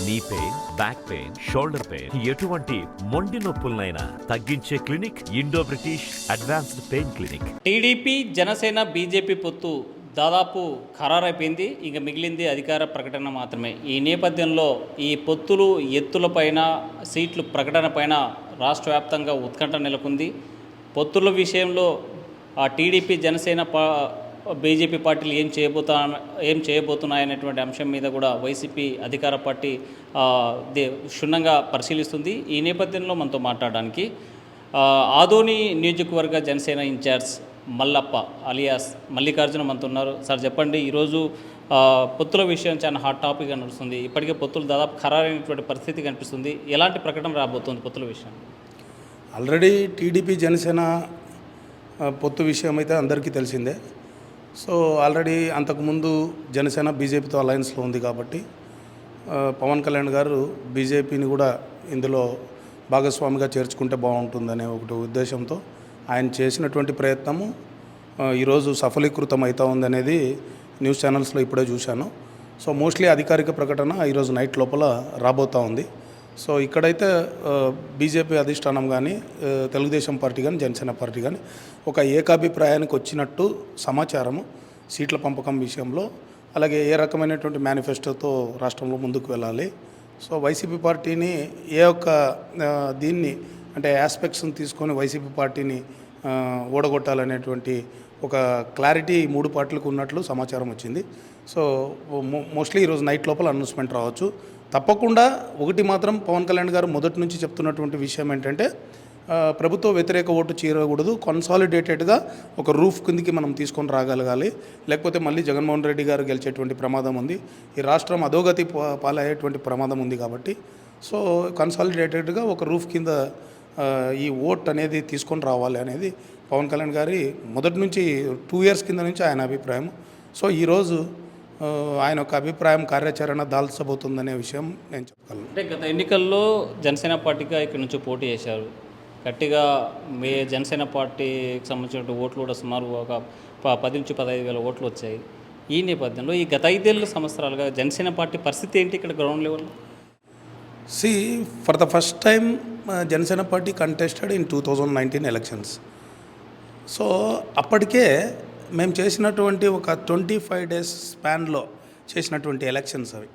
Knee pain, back pain, shoulder pain, ఎటువంటి మొండి నొప్పులనైనా తగ్గించే clinic Indo British advanced pain clinic. TDP, Janasena, BJP పొత్తు దాదాపు ఖరారైపోయింది. ఇక మిగిలింది అధికార ప్రకటన మాత్రమే. ఈ నేపథ్యంలో ఈ పొత్తులు ఎత్తులపైన, సీట్లు ప్రకటన పైన రాష్ట్ర వ్యాప్తంగా ఉత్కంఠ నెలకొంది. పొత్తుల విషయంలో ఆ టీడీపీ, జనసేన, బీజేపీ పార్టీలు ఏం చేయబోతున్నాయనేటువంటి అంశం మీద కూడా వైసీపీ అధికార పార్టీ క్షుణ్ణంగా పరిశీలిస్తుంది. ఈ నేపథ్యంలో మనతో మాట్లాడడానికి ఆదోని నియోజకవర్గ జనసేన ఇన్ఛార్జ్ మల్లప్ప అలియాస్ మల్లికార్జున మనతో ఉన్నారు. సార్ చెప్పండి, ఈరోజు పొత్తుల విషయం చాలా హాట్ టాపిక్గా నడుస్తుంది. ఇప్పటికే పొత్తులు దాదాపు ఖరారైనటువంటి పరిస్థితి కనిపిస్తుంది. ఎలాంటి ప్రకటన రాబోతుంది పొత్తుల విషయం? ఆల్రెడీ టీడీపీ, జనసేన పొత్తు విషయం అయితే అందరికీ తెలిసిందే. సో ఆల్రెడీ అంతకుముందు జనసేన బీజేపీతో అలయన్స్లో ఉంది కాబట్టి పవన్ కళ్యాణ్ గారు బీజేపీని కూడా ఇందులో భాగస్వామిగా చేర్చుకుంటే బాగుంటుందనే ఒకటి ఉద్దేశంతో ఆయన చేసినటువంటి ప్రయత్నము ఈరోజు సఫలీకృతం అవుతా ఉందనేది న్యూస్ ఛానల్స్లో ఇప్పుడే చూశాను. సో మోస్ట్లీ అధికారిక ప్రకటన ఈరోజు నైట్ లోపల రాబోతూ ఉంది. సో ఇక్కడైతే బీజేపీ అధిష్టానం కానీ, తెలుగుదేశం పార్టీ కానీ, జనసేన పార్టీ కానీ ఒక ఏకాభిప్రాయానికి వచ్చినట్టు సమాచారము సీట్ల పంపకం విషయంలో. అలాగే ఏ రకమైనటువంటి మేనిఫెస్టోతో రాష్ట్రంలో ముందుకు వెళ్ళాలి, సో వైసీపీ పార్టీని ఏ ఒక్క దీన్ని అంటే ఆస్పెక్ట్స్ని తీసుకొని వైసీపీ పార్టీని ఓడగొట్టాలనేటువంటి ఒక క్లారిటీ మూడు పార్టీలకు ఉన్నట్లు సమాచారం వచ్చింది. సో మోస్ట్లీ ఈరోజు నైట్ లోపల అనౌన్స్మెంట్ రావచ్చు. తప్పకుండా ఒకటి మాత్రం పవన్ కళ్యాణ్ గారు మొదటి నుంచి చెప్తున్నటువంటి విషయం ఏంటంటే ప్రభుత్వ వ్యతిరేక ఓటు చీరకూడదు, కన్సాలిడేటెడ్గా ఒక రూఫ్ కిందికి మనం తీసుకొని రాగలగాలి, లేకపోతే మళ్ళీ జగన్మోహన్ రెడ్డి గారు గెలిచేటువంటి ప్రమాదం ఉంది, ఈ రాష్ట్రం అధోగతి పాలయ్యేటువంటి ప్రమాదం ఉంది. కాబట్టి సో కన్సాలిడేటెడ్గా ఒక రూఫ్ కింద ఈ ఓట్ అనేది తీసుకొని రావాలి అనేది పవన్ కళ్యాణ్ గారి మొదటి నుంచి 2 years కింద నుంచి ఆయన అభిప్రాయం. సో ఈరోజు ఆయన ఒక అభిప్రాయం కార్యాచరణ దాల్చబోతుందనే విషయం నేను చెప్పగలను. అంటే గత ఎన్నికల్లో జనసేన పార్టీగా ఇక్కడ నుంచి పోటీ చేశారు. గట్టిగా మీ జనసేన పార్టీకి సంబంధించిన ఓట్లు కూడా సుమారు ఒక 10,000-15,000 ఓట్లు వచ్చాయి. ఈ నేపథ్యంలో ఈ గత 5 సంవత్సరాలుగా జనసేన పార్టీ పరిస్థితి ఏంటి ఇక్కడ ground level? For the first time Janasena party contested in 2019 elections. So అప్పటికే మేము చేసినటువంటి ఒక 25 days స్పాన్లో చేసినటువంటి ఎలక్షన్స్ అవి.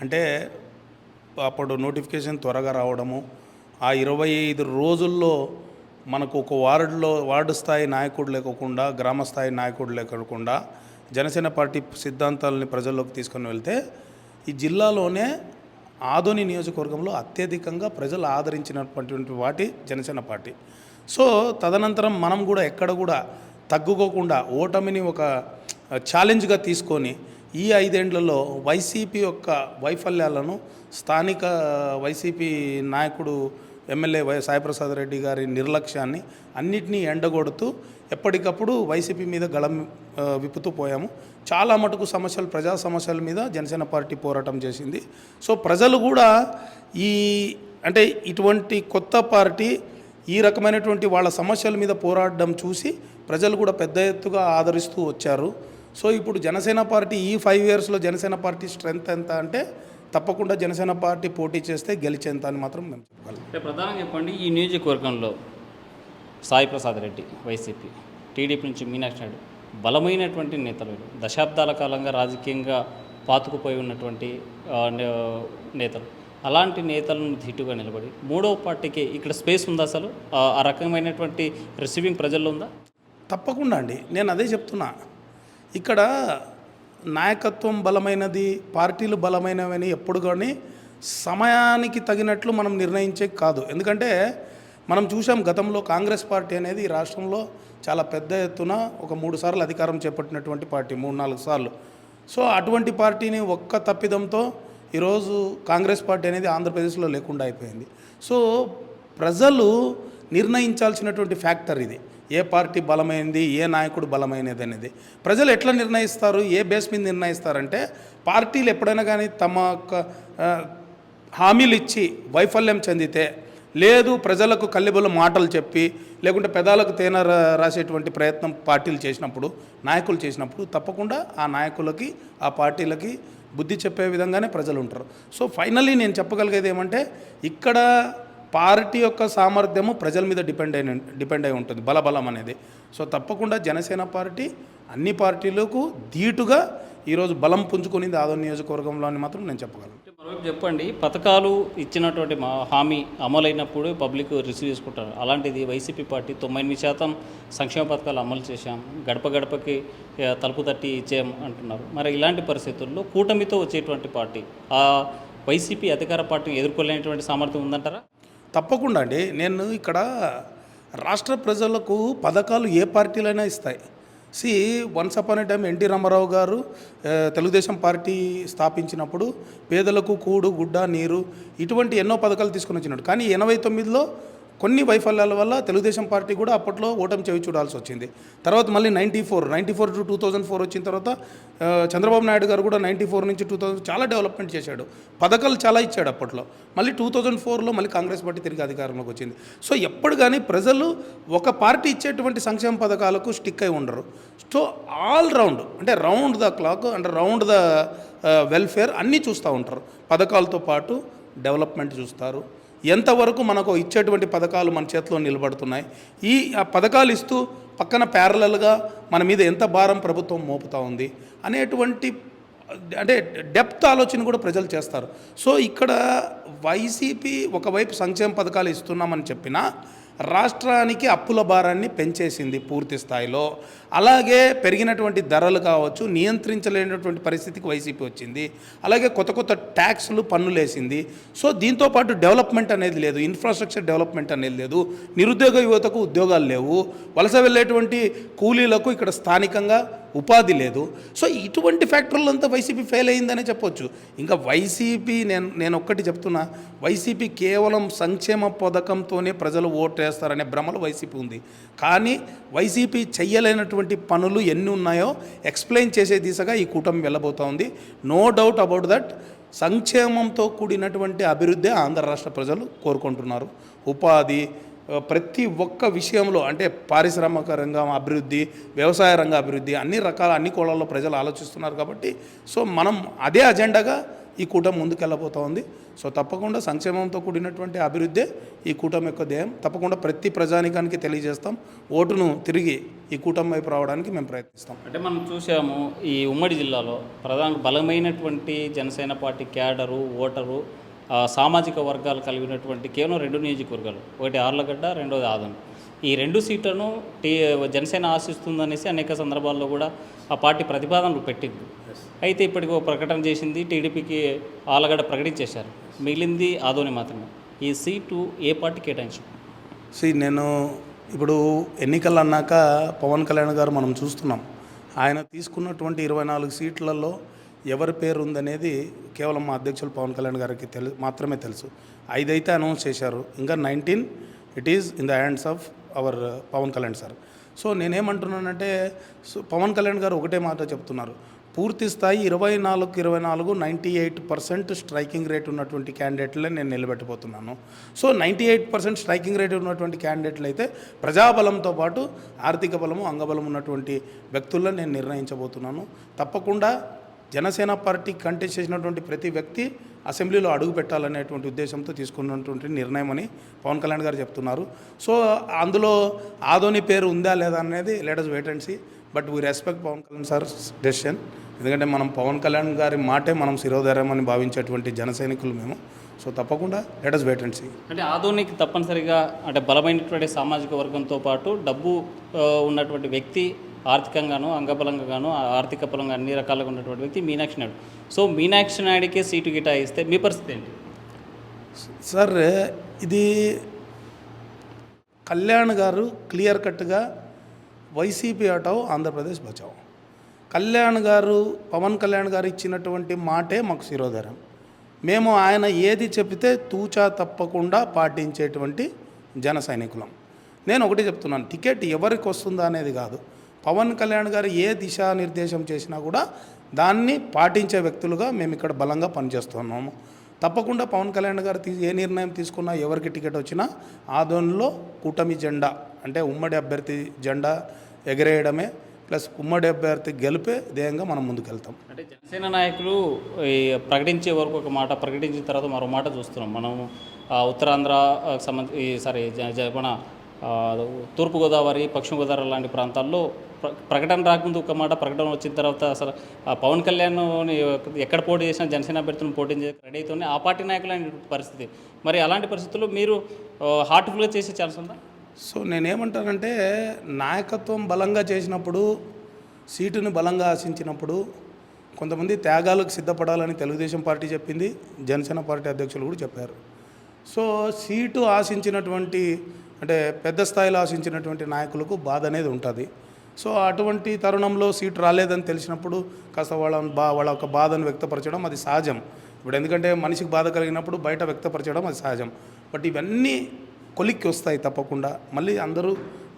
అంటే అప్పుడు నోటిఫికేషన్ త్వరగా రావడము, ఆ 25 రోజుల్లో మనకు ఒక వార్డు స్థాయి నాయకుడు లేకుండా, గ్రామ స్థాయి నాయకుడు లేకుండా జనసేన పార్టీ సిద్ధాంతాలని ప్రజల్లోకి తీసుకొని వెళ్తే ఈ జిల్లాలోనే ఆదోని నియోజకవర్గంలో అత్యధికంగా ప్రజలు ఆదరించినటువంటి వాటి జనసేన పార్టీ. సో తదనంతరం మనం కూడా ఎక్కడ కూడా తగ్గుకోకుండా ఓటమిని ఒక ఛాలెంజ్గా తీసుకొని ఈ 5 ఏళ్లలో వైసీపీ యొక్క వైఫల్యాలను స్థానిక వైసీపీ నాయకుడు ఎమ్మెల్యే సాయిప్రసాద్ రెడ్డి గారి నిర్లక్ష్యాన్ని అన్నిటినీ ఎండగొడుతూ ఎప్పటికప్పుడు వైసీపీ మీద గళం విప్పుతూ పోయాము. చాలా మటుకు ప్రజా సమస్యల మీద జనసేన పార్టీ పోరాటం చేసింది. సో ప్రజలు కూడా అంటే ఇటువంటి కొత్త పార్టీ ఈ రకమైనటువంటి వాళ్ళ సమస్యల మీద పోరాడడం చూసి ప్రజలు కూడా పెద్ద ఎత్తుగా ఆదరిస్తూ వచ్చారు. సో ఇప్పుడు జనసేన పార్టీ ఈ 5 yearsలో జనసేన పార్టీ స్ట్రెంగ్త్ ఎంత అంటే తప్పకుండా జనసేన పార్టీ పోటీ చేస్తే గెలిచేంత అని మాత్రం మేము చెప్పగలం. ప్రధానంగా చెప్పండి, ఈ నియోజకవర్గంలో సాయిప్రసాద్ రెడ్డి వైసీపీ, టీడీపీ నుంచి మీనాక్షి నాయుడు బలమైనటువంటి నేతలు, దశాబ్దాల కాలంగా రాజకీయంగా పాతుకుపోయి ఉన్నటువంటి నేతలు. అలాంటి నేతలను ధీటుగా నిలబడి మూడవ పార్టీకి ఇక్కడ స్పేస్ ఉందా? అసలు ఆ రకమైనటువంటి రిసీవింగ్ ప్రజల్లో ఉందా? తప్పకుండా అండి, నేను అదే చెప్తున్నా. ఇక్కడ నాయకత్వం బలమైనది, పార్టీలు బలమైనవని ఎప్పుడు కానీ సమయానికి తగినట్లు మనం నిర్ణయించే కాదు. ఎందుకంటే మనం చూసాం గతంలో కాంగ్రెస్ పార్టీ అనేది ఈ రాష్ట్రంలో చాలా పెద్ద ఎత్తున ఒక 3 సార్లు అధికారం చేపట్టినటువంటి పార్టీ, 3-4 సార్లు. సో అటువంటి పార్టీని ఒక్క తప్పిదంతో ఈరోజు కాంగ్రెస్ పార్టీ అనేది ఆంధ్రప్రదేశ్లో లేకుండా అయిపోయింది. సో ప్రజలు నిర్ణయించాల్సినటువంటి ఫ్యాక్టర్ ఇది. ఏ పార్టీ బలమైనది, ఏ నాయకుడు బలమైనది అనేది ప్రజలు ఎట్లా నిర్ణయిస్తారు, ఏ బేస్ మీద నిర్ణయిస్తారంటే పార్టీలు ఎప్పుడైనా కానీ తమ హామీలు ఇచ్చి వైఫల్యం చెందితే, లేదు ప్రజలకు కల్లిబుల్ల మాటలు చెప్పి, లేకుంటే పెదాలకు తేనె రాసేటువంటి ప్రయత్నం పార్టీలు చేసినప్పుడు, నాయకులు చేసినప్పుడు తప్పకుండా ఆ నాయకులకి, ఆ పార్టీలకి బుద్ధి చెప్పే విధంగానే ప్రజలు ఉంటారు. సో ఫైనల్లీ నేను చెప్పగలిగేది ఏమంటే ఇక్కడ పార్టీ యొక్క సామర్థ్యము ప్రజల మీద డిపెండ్ అయి ఉంటుంది, బలబలం అనేది. సో తప్పకుండా జనసేన పార్టీ అన్ని పార్టీలకు ధీటుగా ఈరోజు బలం పుంజుకునింది ఆదోని నియోజకవర్గంలో అని మాత్రం నేను చెప్పగలను. మరొకటి చెప్పండి, పథకాలు ఇచ్చినటువంటి హామీ అమలైనప్పుడు పబ్లిక్ రిసీవ్ చేసుకుంటారు. అలాంటిది వైసీపీ పార్టీ 98% సంక్షేమ పథకాలు అమలు చేశాం, గడప గడపకి తలుపు తట్టి ఇచ్చాం అంటున్నారు. మరి ఇలాంటి పరిస్థితుల్లో కూటమితో వచ్చేటువంటి పార్టీ ఆ వైసీపీ అధికార పార్టీని ఎదుర్కోలేనటువంటి సామర్థ్యం ఉందంటారా? తప్పకుండా అండి. నేను ఇక్కడ రాష్ట్ర ప్రజలకు పథకాలు ఏ పార్టీలైనా ఇస్తాయి. Once upon a time N T Rama Rao గారు తెలుగుదేశం పార్టీ స్థాపించినప్పుడు పేదలకు కూడు గుడ్డ నీరు ఇటువంటి ఎన్నో పథకాలు తీసుకుని వచ్చినాడు. కానీ 89లో కొన్ని వైఫల్యాల వల్ల తెలుగుదేశం పార్టీ కూడా అప్పట్లో ఓటమి చెవి చూడాల్సి వచ్చింది. తర్వాత మళ్ళీ 94 టు 2004 వచ్చిన తర్వాత చంద్రబాబు నాయుడు గారు కూడా 94 నుంచి 2000 చాలా డెవలప్మెంట్ చేశాడు, పథకాలు చాలా ఇచ్చాడు అప్పట్లో. మళ్ళీ 2004లో మళ్ళీ కాంగ్రెస్ పార్టీ తిరిగి అధికారంలోకి వచ్చింది. సో ఎప్పుడు కానీ ప్రజలు ఒక పార్టీ ఇచ్చేటువంటి సంక్షేమ పథకాలకు స్టిక్ అయి ఉండరు. సో ఆల్ రౌండ్ అంటే రౌండ్ ద క్లాక్ అంటే రౌండ్ ద వెల్ఫేర్ అన్నీ చూస్తూ ఉంటారు. పథకాలతో పాటు డెవలప్మెంట్ చూస్తారు. ఎంతవరకు మనకు ఇచ్చేటువంటి పథకాలు మన చేతిలో నిలబడుతున్నాయి, ఈ పథకాలు ఇస్తూ పక్కన ప్యారలల్గా మన మీద ఎంత భారం ప్రభుత్వం మోపుతూ ఉంది అనేటువంటి అంటే డెప్త్ ఆలోచన కూడా ప్రజలు చేస్తారు. సో ఇక్కడ వైసీపీ ఒకవైపు సంక్షేమ పథకాలు ఇస్తున్నామని చెప్పినా రాష్ట్రానికి అప్పుల భారాన్ని పెంచేసింది పూర్తి స్థాయిలో. అలాగే పెరిగినటువంటి ధరలు కావచ్చు నియంత్రించలేనటువంటి పరిస్థితికి వైసీపీ వచ్చింది. అలాగే కొత్త కొత్త ట్యాక్స్లు పన్నులేసింది. సో దీంతోపాటు డెవలప్మెంట్ అనేది లేదు, ఇన్ఫ్రాస్ట్రక్చర్ డెవలప్మెంట్ అనేది లేదు, నిరుద్యోగ యువతకు ఉద్యోగాలు లేవు, వలస వెళ్ళేటువంటి కూలీలకు ఇక్కడ స్థానికంగా ఉపాధి లేదు. సో ఇటువంటి ఫ్యాక్టర్లంతా వైసీపీ ఫెయిల్ అయిందనే చెప్పొచ్చు. ఇంకా వైసీపీ నేను ఒక్కటి చెప్తున్నా, వైసీపీ కేవలం సంక్షేమ పథకంతోనే ప్రజలు ఓటు వేస్తారనే భ్రమలో వైసీపీ ఉంది. కానీ వైసీపీ చెయ్యలేనటువంటి పనులు ఎన్ని ఉన్నాయో ఎక్స్ప్లెయిన్ చేసే దిశగా ఈ కూటమి వెళ్ళబోతూ ఉంది. No doubt about that. సంక్షేమంతో కూడినటువంటి అభివృద్ధి ఆంధ్ర రాష్ట్ర ప్రజలు కోరుకుంటున్నారు. ఉపాధి ప్రతి ఒక్క విషయంలో అంటే పారిశ్రామిక రంగం అభివృద్ధి, వ్యవసాయ రంగ అభివృద్ధి అన్ని కోణాల్లో ప్రజలు ఆలోచిస్తున్నారు. కాబట్టి సో మనం అదే అజెండాగా ఈ కూటమి ముందుకెళ్ళబోతూ ఉంది. సో తప్పకుండా సంక్షేమంతో కూడినటువంటి అభివృద్ధే ఈ కూటమి యొక్క ధ్యేయం. తప్పకుండా ప్రతి ప్రజానికానికి తెలియజేస్తాం. ఓటును తిరిగి ఈ కూటమి వైపు రావడానికి మేము ప్రయత్నిస్తాం. అంటే మనం చూసాము ఈ ఉమ్మడి జిల్లాలో ప్రధాన బలమైనటువంటి జనసేన పార్టీ క్యాడరు ఓటరు సామాజిక వర్గాలు కలిగినటువంటి కేవలం 2 నియోజకవర్గాలు, ఒకటి ఆర్లగడ్డ, రెండోది ఆదోని. ఈ 2 సీట్లను జనసేన ఆశిస్తుందనేసి అనేక సందర్భాల్లో కూడా ఆ పార్టీ ప్రతిపాదనలు పెట్టింది. అయితే ఇప్పటికి ఒక ప్రకటన చేసింది, టీడీపీకి ఆర్లగడ్డ ప్రకటించేశారు, మిగిలింది ఆదోని మాత్రమే. ఈ సీటు ఏ పార్టీ కేటాయించారు? నేను ఇప్పుడు ఎన్నికలు అన్నాక పవన్ కళ్యాణ్ గారు మనం చూస్తున్నాం, ఆయన తీసుకున్నటువంటి 24 సీట్లలో ఎవరి పేరు ఉందనేది కేవలం మా అధ్యక్షులు పవన్ కళ్యాణ్ గారికి మాత్రమే తెలుసు. 5 అయితే అనౌన్స్ చేశారు, ఇంకా 19 it is in the hands of our Pawan Kalyan sir. So నేనేమంటున్నానంటే పవన్ కళ్యాణ్ గారు ఒకటే మాట చెప్తున్నారు, పూర్తి స్థాయి 24 98% స్ట్రైకింగ్ రేట్ ఉన్నటువంటి క్యాండిడేట్లే నేను నిలబెట్టబోతున్నాను. సో 98% స్ట్రైకింగ్ రేట్ ఉన్నటువంటి క్యాండిడేట్లు అయితే ప్రజాబలంతో పాటు ఆర్థిక బలము అంగబలం ఉన్నటువంటి వ్యక్తులను నేను నిర్ణయించబోతున్నాను. తప్పకుండా జనసేన పార్టీ కంటెస్ట్ చేసినటువంటి ప్రతి వ్యక్తి అసెంబ్లీలో అడుగు పెట్టాలనేటువంటి ఉద్దేశంతో తీసుకున్నటువంటి నిర్ణయం అని పవన్ కళ్యాణ్ గారు చెప్తున్నారు. సో అందులో ఆదోని పేరు ఉందా లేదా అనేది let us wait and see. But we respect Pawan Kalyan sir decision. ఎందుకంటే మనం పవన్ కళ్యాణ్ గారి మాటే మనం శిరోధార్యం అని భావించేటువంటి జన సైనికులు మేము. సో తప్పకుండా let us wait and see. అంటే ఆదోనికి తప్పనిసరిగా అంటే బలమైనటువంటి సామాజిక వర్గంతో పాటు డబ్బు ఉన్నటువంటి వ్యక్తి, ఆర్థికంగాను అంగబలంగాను ఆర్థిక బలంగా అన్ని రకాలుగా ఉన్నటువంటి వ్యక్తి మీనాక్షి నాయుడు. సో మీనాక్షి నాయుడికే సీటు కేటాయిస్తే మీ పరిస్థితి ఏంటి సార్? ఇది కళ్యాణ్ గారు క్లియర్ కట్గా వైసీపీ హటావ్ ఆంధ్రప్రదేశ్ బచావ్. కళ్యాణ్ గారు పవన్ కళ్యాణ్ గారు ఇచ్చినటువంటి మాటే మాకు శిరోధారం. మేము ఆయన ఏది చెబితే తూచా తప్పకుండా పాటించేటువంటి జన సైనికులం. నేను ఒకటి చెప్తున్నాను, టికెట్ ఎవరికి వస్తుందా అనేది కాదు, పవన్ కళ్యాణ్ గారు ఏ దిశానిర్దేశం చేసినా కూడా దాన్ని పాటించే వ్యక్తులుగా మేము ఇక్కడ బలంగా పనిచేస్తున్నాము. తప్పకుండా పవన్ కళ్యాణ్ గారు ఏ నిర్ణయం తీసుకున్నా, ఎవరికి టికెట్ వచ్చినా ఆదోనిలో కూటమి జెండా అంటే ఉమ్మడి అభ్యర్థి జెండా ఎగరేయడమే ప్లస్ ఉమ్మడి అభ్యర్థి గెలిపే ధ్యేయంగా మనం ముందుకెళ్తాం. అంటే జనసేన నాయకులు ఈ ప్రకటించే వరకు ఒక మాట, ప్రకటించిన తర్వాత మరో మాట చూస్తున్నాం మనం. ఉత్తరాంధ్ర మన తూర్పుగోదావరి, పశ్చిమ గోదావరి లాంటి ప్రాంతాల్లో ప్రకటన రాకముందు ఒక మాట, ప్రకటన వచ్చిన తర్వాత అసలు పవన్ కళ్యాణ్ ఎక్కడ పోటీ చేసినా జనసేన అభ్యర్థులను పోటీ చేసి రెడీ అవుతుంది ఆ పార్టీ నాయకులైన పరిస్థితి. మరి అలాంటి పరిస్థితుల్లో మీరు హార్ట్ఫుల్గా చేసే ఛాన్స్ ఉందా? సో నేనేమంటానంటే, నాయకత్వం బలంగా చేసినప్పుడు, సీటుని బలంగా ఆశించినప్పుడు కొంతమంది త్యాగాలకు సిద్ధపడాలని తెలుగుదేశం పార్టీ చెప్పింది, జనసేన పార్టీ అధ్యక్షులు కూడా చెప్పారు. సో సీటు ఆశించినటువంటి, అంటే పెద్ద స్థాయిలో ఆశించినటువంటి నాయకులకు బాధ అనేది ఉంటుంది. సో అటువంటి తరుణంలో సీటు రాలేదని తెలిసినప్పుడు కాస్త వాళ్ళ యొక్క బాధను వ్యక్తపరచడం అది సహజం. ఇప్పుడు ఎందుకంటే మనిషికి బాధ కలిగినప్పుడు బయట వ్యక్తపరచడం అది సహజం. బట్ ఇవన్నీ కొలిక్కి వస్తాయి తప్పకుండా. మళ్ళీ అందరూ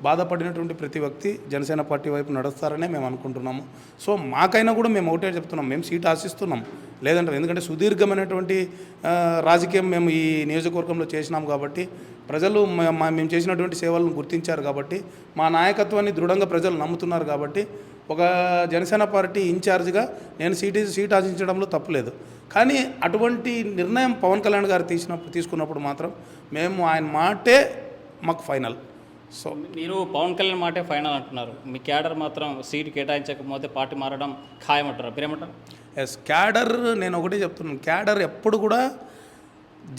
బాధపడినటువంటి ప్రతి వ్యక్తి జనసేన పార్టీ వైపు నడుస్తారనే మేము అనుకుంటున్నాము. సో మాకైనా కూడా మేము ఒకటే చెప్తున్నాం, మేము సీట్ ఆశిస్తున్నాం లేదంటారు. ఎందుకంటే సుదీర్ఘమైనటువంటి రాజకీయం మేము ఈ నియోజకవర్గంలో చేసినాం కాబట్టి, ప్రజలు మేము చేసినటువంటి సేవలను గుర్తించారు కాబట్టి, మా నాయకత్వాన్ని దృఢంగా ప్రజలు నమ్ముతున్నారు కాబట్టి, ఒక జనసేన పార్టీ ఇన్ఛార్జ్గా నేను సీట్ ఆశించడంలో తప్పులేదు. కానీ అటువంటి నిర్ణయం పవన్ కళ్యాణ్ గారు తీసుకున్నప్పుడు మాత్రం మేము ఆయన మాటే మాకు ఫైనల్. సో మీరు పవన్ కళ్యాణ్ మాటే ఫైనల్ అంటున్నారు, మీ క్యాడర్ మాత్రం సీటు కేటాయించకపోతే పార్టీ మారడం ఖాయమంటారు, మీరేమంటారు? ఎస్, క్యాడర్ నేను ఒకటే చెప్తున్నాను, క్యాడర్ ఎప్పుడు కూడా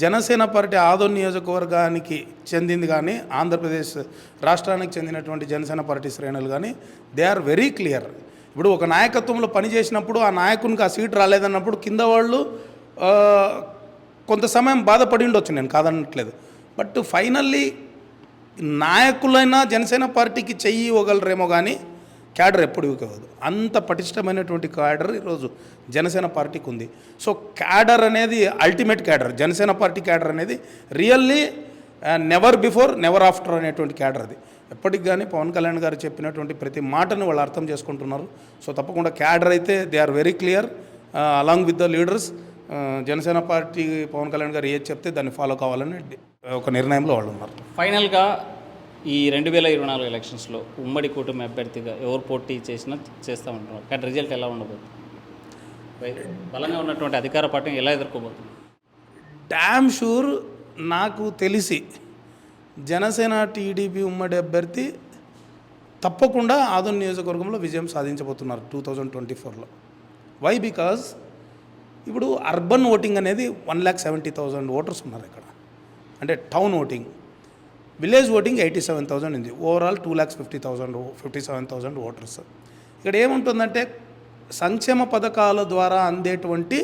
జనసేన పార్టీ ఆదోని నియోజకవర్గానికి చెందింది కానీ, ఆంధ్రప్రదేశ్ రాష్ట్రానికి చెందినటువంటి జనసేన పార్టీ శ్రేణులు కానీ దే ఆర్ వెరీ క్లియర్. ఇప్పుడు ఒక నాయకత్వంలో పనిచేసినప్పుడు ఆ నాయకునికి ఆ సీటు రాలేదన్నప్పుడు కింద వాళ్ళు కొంత సమయం బాధపడి ఉండొచ్చు, నేను కాదనట్లేదు. బట్ ఫైనల్లీ నాయకులైనా జనసేన పార్టీకి చెయ్యి ఇవ్వగలరేమో కానీ క్యాడర్ ఎప్పుడు ఇవ్వకూడదు. అంత పటిష్టమైనటువంటి క్యాడర్ ఈరోజు జనసేన పార్టీకి ఉంది. సో క్యాడర్ అనేది ultimate cadre. Janasena party cadre అనేది really never before never after అనేటువంటి క్యాడర్ అది. ఎప్పటికి కానీ పవన్ కళ్యాణ్ గారు చెప్పినటువంటి ప్రతి మాటను వాళ్ళు అర్థం చేసుకుంటున్నారు. సో తప్పకుండా క్యాడర్ అయితే they are very clear along with the leaders. Janasena party Pawan Kalyan గారు ఏది చెప్తే దాన్ని ఫాలో కావాలని ఒక నిర్ణయంలో వాళ్ళు ఉన్నారు. ఫైనల్గా ఈ 2024 ఎలక్షన్స్లో ఉమ్మడి కూటమి అభ్యర్థిగా ఎవరు పోటీ చేసినా చేస్తామంటున్నారు, కానీ రిజల్ట్ ఎలా ఉండబోతుంది? బలంగా ఉన్నటువంటి అధికార పార్టీని ఎలా ఎదుర్కోబోతుంది? డ్యామ్ షూర్ నాకు తెలిసి జనసేన టీడీపీ ఉమ్మడి అభ్యర్థి తప్పకుండా ఆదోని నియోజకవర్గంలో విజయం సాధించబోతున్నారు 2024లో. వై? బికాజ్ ఇప్పుడు అర్బన్ ఓటింగ్ అనేది 1,70,000 ఓటర్స్ ఉన్నారు ఇక్కడ, అంటే టౌన్ ఓటింగ్. విలేజ్ ఓటింగ్ 87,000 ఉంది. Overall 2,57,000 voters. ఇక్కడ ఏముంటుందంటే సంక్షేమ పథకాల ద్వారా అందేటువంటి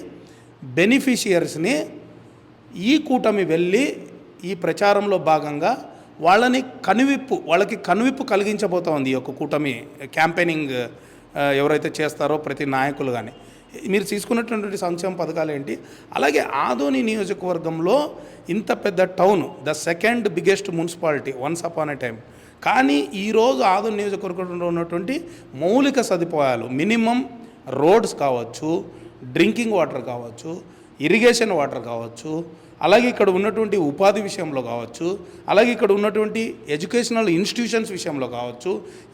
బెనిఫిషియర్స్ని ఈ కూటమి వెళ్ళి ఈ ప్రచారంలో భాగంగా వాళ్ళకి కనువిప్పు కలిగించబోతా ఉంది ఈ యొక్క కూటమి క్యాంపెయినింగ్ ఎవరైతే చేస్తారో ప్రతి నాయకులు కానీ. మీరు తీసుకున్నటువంటి సంక్షేమ పథకాలు ఏంటి? అలాగే ఆదోని నియోజకవర్గంలో ఇంత పెద్ద town, the second biggest municipality once upon a time, కానీ ఈరోజు ఆదోని నియోజకవర్గంలో ఉన్నటువంటి మౌలిక సదుపాయాలు, మినిమం రోడ్స్ కావచ్చు, డ్రింకింగ్ వాటర్ కావచ్చు, ఇరిగేషన్ వాటర్ కావచ్చు, అలాగే ఇక్కడ ఉన్నటువంటి ఉపాధి విషయంలో కావచ్చు, అలాగే ఇక్కడ ఉన్నటువంటి ఎడ్యుకేషనల్ ఇన్స్టిట్యూషన్స్ విషయంలో కావచ్చు,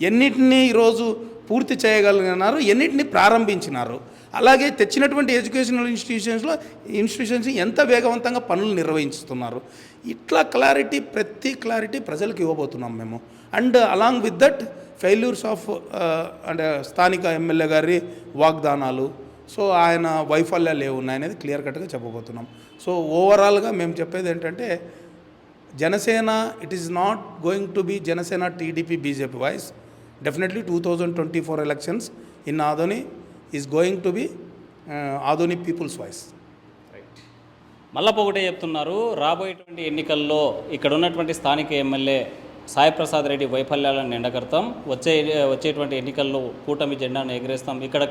ఎన్నిటినీ ఈరోజు పూర్తి చేయగలిగినారు, ఎన్నిటిని ప్రారంభించినారు. అలాగే తెచ్చినటువంటి ఎడ్యుకేషనల్ ఇన్స్టిట్యూషన్స్ ఎంత వేగవంతంగా పనులు నిర్వహిస్తున్నారు. ఇట్లా ప్రతి క్లారిటీ ప్రజలకు ఇవ్వబోతున్నాం మేము. And along with that failures of అంటే స్థానిక ఎమ్మెల్యే గారి వాగ్దానాలు, సో ఆయన వైఫల్యాలు ఏమున్నాయనేది క్లియర్ కట్గా చెప్పబోతున్నాం. సో ఓవరాల్గా మేము చెప్పేది ఏంటంటే, Janasena it is not going to be Janasena TDP BJP voice. Definitely 2024 elections in Adoni is going to be Adoni people's voice. Right. మళ్ళా ఒకటే చెప్తున్నారు, రాబోయేటువంటి ఎన్నికల్లో ఇక్కడ ఉన్నటువంటి స్థానిక ఎమ్మెల్యే సాయి ప్రసాద్ రెడ్డి వైఫల్యాలను ఎండగడతాం, వచ్చేటువంటి ఎన్నికల్లో కూటమి జెండాను ఎగరేస్తాం, ఇక్కడ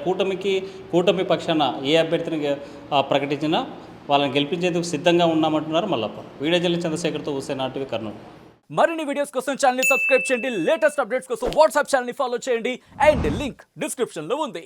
కూటమి పక్షాన ఏ అభ్యర్థిని ప్రకటించినా వాళ్ళని గెలిపించేందుకు సిద్ధంగా ఉన్నామంటున్నారు మల్లప్ప. వీడియో జర్నలిస్ట్ చంద్రశేఖర్తో హుస్సేన్ RTV కర్నూలు. మరిన్ని వీడియోస్ కోసం ఛానల్ ని సబ్స్క్రైబ్ చేయండి, లేటెస్ట్ అప్డేట్స్ కోసం వాట్సాప్ ఛానల్ ని ఫాలో చేయండి, అండ్ లింక్ డిస్క్రిప్షన్ లో ఉంది.